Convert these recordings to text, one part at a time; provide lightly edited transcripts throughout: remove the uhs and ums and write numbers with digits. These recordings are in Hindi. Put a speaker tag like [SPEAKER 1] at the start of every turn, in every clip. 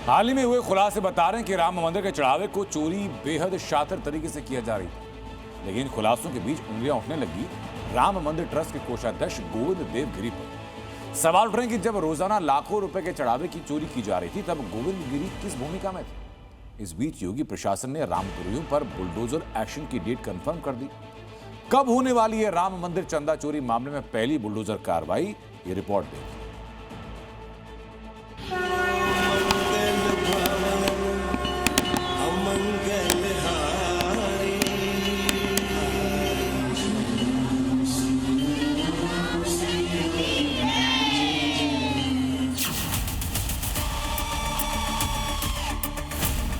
[SPEAKER 1] हाल ही में हुए खुलासे बता रहे हैं कि राम मंदिर के चढ़ावे को चोरी बेहद शातिर तरीके से किया जा रही थी, लेकिन खुलासों के बीच उंगलियां उठने लगी राम मंदिर ट्रस्ट के कोषाध्यक्ष गोविंद देव गिरी पर। सवाल उठ रहे हैं कि जब रोजाना लाखों रुपए के चढ़ावे की चोरी की जा रही थी, तब गोविंद गिरी किस भूमिका में थे? इस बीच योगी प्रशासन ने रामद्रोहियों पर बुलडोजर एक्शन की डेट कंफर्म कर दी। कब होने वाली है राम मंदिर चंदा चोरी मामले में पहली बुलडोजर कार्रवाई, ये रिपोर्ट देखिए।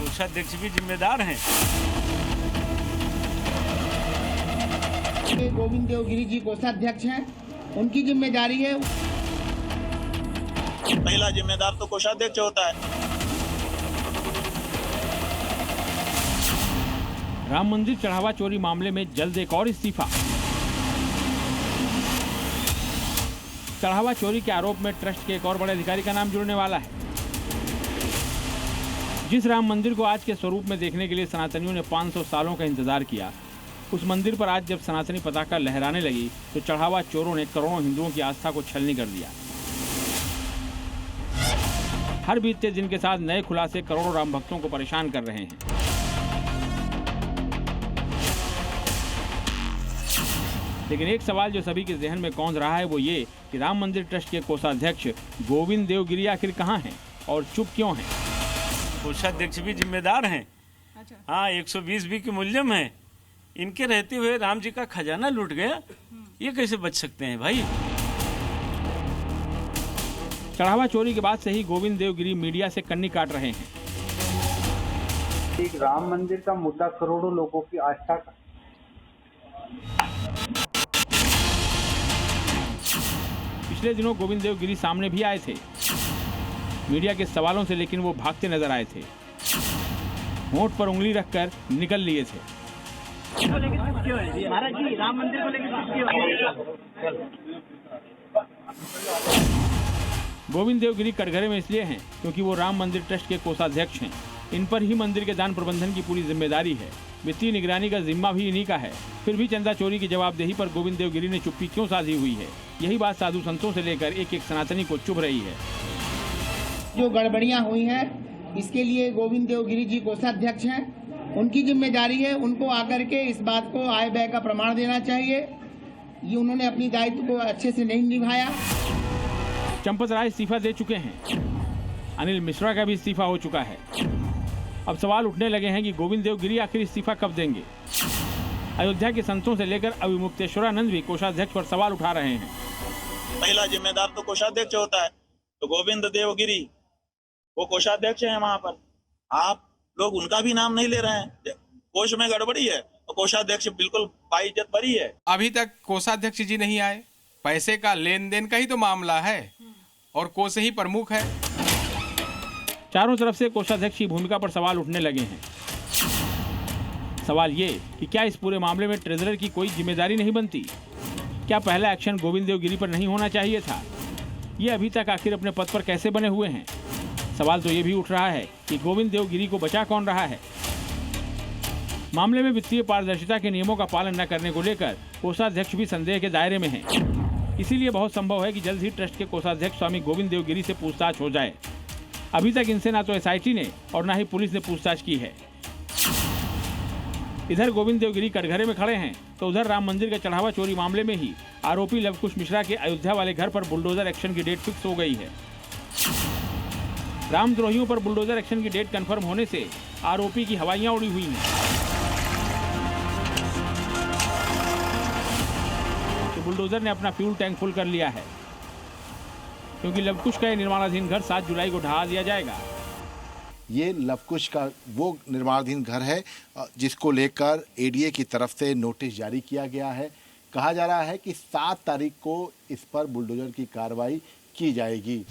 [SPEAKER 2] कोषाध्यक्ष भी जिम्मेदार हैं।
[SPEAKER 3] गोविंद देव गिरी जी कोषाध्यक्ष हैं, उनकी जिम्मेदारी है।
[SPEAKER 4] पहला जिम्मेदार तो कोषाध्यक्ष होता है।
[SPEAKER 5] राम मंदिर चढ़ावा चोरी मामले में जल्द एक और इस्तीफा। चढ़ावा चोरी के आरोप में ट्रस्ट के एक और बड़े अधिकारी का नाम जुड़ने वाला है। जिस राम मंदिर को आज के स्वरूप में देखने के लिए सनातनियों ने 500 सालों का इंतजार किया, उस मंदिर पर आज जब सनातनी पताका लहराने लगी तो चढ़ावा चोरों ने करोड़ों हिंदुओं की आस्था को छलनी कर दिया। हर बीतते दिन के साथ नए खुलासे करोड़ों राम भक्तों को परेशान कर रहे हैं। लेकिन एक सवाल जो सभी के जहन में कौंध रहा है वो ये कि राम मंदिर ट्रस्ट के कोषाध्यक्ष गोविंद देव गिरी आखिर कहाँ हैं और चुप क्यों हैं?
[SPEAKER 2] कोषाध्यक्ष भी जिम्मेदार हैं। हाँ, 120 बी के मूल्यम है। इनके रहते हुए राम जी का खजाना लूट गया, ये कैसे बच सकते हैं भाई?
[SPEAKER 5] चढ़ावा चोरी के बाद से ही गोविंद देव गिरी मीडिया से कन्नी काट रहे हैं।
[SPEAKER 6] एक राम मंदिर का मुद्दा करोड़ों लोगों की आस्था का।
[SPEAKER 5] पिछले दिनों गोविंद देव गिरी सामने भी आए थे मीडिया के सवालों से, लेकिन वो भागते नजर आए थे। होंठ पर उंगली रखकर निकल लिए थे।
[SPEAKER 3] महाराज जी, राम मंदिर को लेकर
[SPEAKER 5] गोविंद देव गिरी कटघरे में इसलिए हैं क्योंकि वो राम मंदिर ट्रस्ट के कोषाध्यक्ष हैं। इन पर ही मंदिर के दान प्रबंधन की पूरी जिम्मेदारी है। वित्तीय निगरानी का जिम्मा भी इन्हीं का है। फिर भी चंदा चोरी की जवाबदेही पर गोविंद देव गिरी ने चुप्पी क्यों साधी हुई है? यही बात साधु संतों से लेकर एक एक सनातनी को चुभ रही है।
[SPEAKER 3] जो गड़बड़ियां हुई हैं, इसके लिए गोविंद देव गिरी जी कोषाध्यक्ष हैं, उनकी जिम्मेदारी है। उनको आकर के इस बात को आय व्यय का प्रमाण देना चाहिए। ये उन्होंने अपनी दायित्व को अच्छे से नहीं निभाया।
[SPEAKER 5] चंपत राय इस्तीफा दे चुके हैं। अनिल मिश्रा का भी इस्तीफा हो चुका है। अब सवाल उठने लगे हैं कि गोविंद देव गिरी आखिर इस्तीफा कब देंगे? अयोध्या के संतों से लेकर अविमुक्तेश्वरानंद भी कोषाध्यक्ष पर सवाल उठा रहे हैं।
[SPEAKER 4] पहला जिम्मेदार तो कोषाध्यक्ष होता है, तो गोविंद देव गिरी वो कोषाध्यक्ष है। वहाँ पर आप लोग उनका भी नाम नहीं ले रहे हैं। कोष में गड़बड़ी है तो कोषाध्यक्ष बिल्कुल बाइज्जत बरी है।
[SPEAKER 7] अभी तक कोषाध्यक्ष जी नहीं आए। पैसे का लेन देन का ही तो मामला है और कोष ही प्रमुख है।
[SPEAKER 5] चारों तरफ से कोषाध्यक्ष की भूमिका पर सवाल उठने लगे हैं। सवाल ये कि क्या इस पूरे मामले में ट्रेजरर की कोई जिम्मेदारी नहीं बनती? क्या पहला एक्शन गोविंद देव गिरी पर नहीं होना चाहिए था? ये अभी तक आखिर अपने पद पर कैसे बने हुए हैं? सवाल तो ये भी उठ रहा है कि गोविंद देव गिरी को बचा कौन रहा है? मामले में वित्तीय पारदर्शिता के नियमों का पालन न करने को लेकर कोषाध्यक्ष भी संदेह के दायरे में हैं। इसीलिए बहुत संभव है कि जल्द ही ट्रस्ट के कोषाध्यक्ष स्वामी गोविंद देव गिरी से पूछताछ हो जाए। अभी तक इनसे ना तो एसआईटी ने और ना ही पुलिस ने पूछताछ की है। इधर गोविंद देव गिरी कटघरे में खड़े हैं तो उधर राम मंदिर के चढ़ावा चोरी मामले में ही आरोपी लवकुश मिश्रा के अयोध्या वाले घर पर बुलडोजर एक्शन की डेट फिक्स हो गई है। रामद्रोहियों पर बुलडोजर एक्शन की डेट कंफर्म होने से आरोपी की हवाइयां उड़ी हुई हैं। तो बुलडोजर ने अपना फ्यूल टैंक फुल कर लिया है क्योंकि लवकुश का निर्माणाधीन घर 7 जुलाई को ढहा दिया जाएगा।
[SPEAKER 8] ये लवकुश का वो निर्माणाधीन घर है जिसको लेकर एडीए की तरफ से नोटिस जारी किया गया है। कहा जा रहा है कि 7 तारीख को इस पर बुलडोजर की कार्रवाई की जाएगी।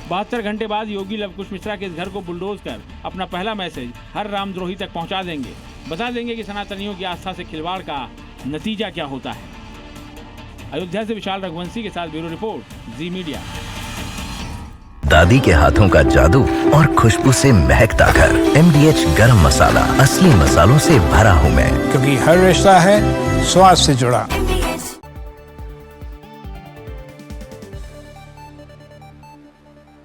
[SPEAKER 5] 72 घंटे बाद योगी लवकुश मिश्रा के इस घर को बुलडोज कर अपना पहला मैसेज हर रामद्रोही तक पहुंचा देंगे। बता देंगे कि सनातनियों की आस्था से खिलवाड़ का नतीजा क्या होता है। अयोध्या से विशाल रघुवंशी के साथ ब्यूरो रिपोर्ट, जी मीडिया।
[SPEAKER 9] दादी के हाथों का जादू और खुशबू से महकता घर। MDH गरम मसाला, असली मसालों से भरा हूँ मैं।
[SPEAKER 10] क्योंकि हर रिश्ता है स्वाद से जुड़ा।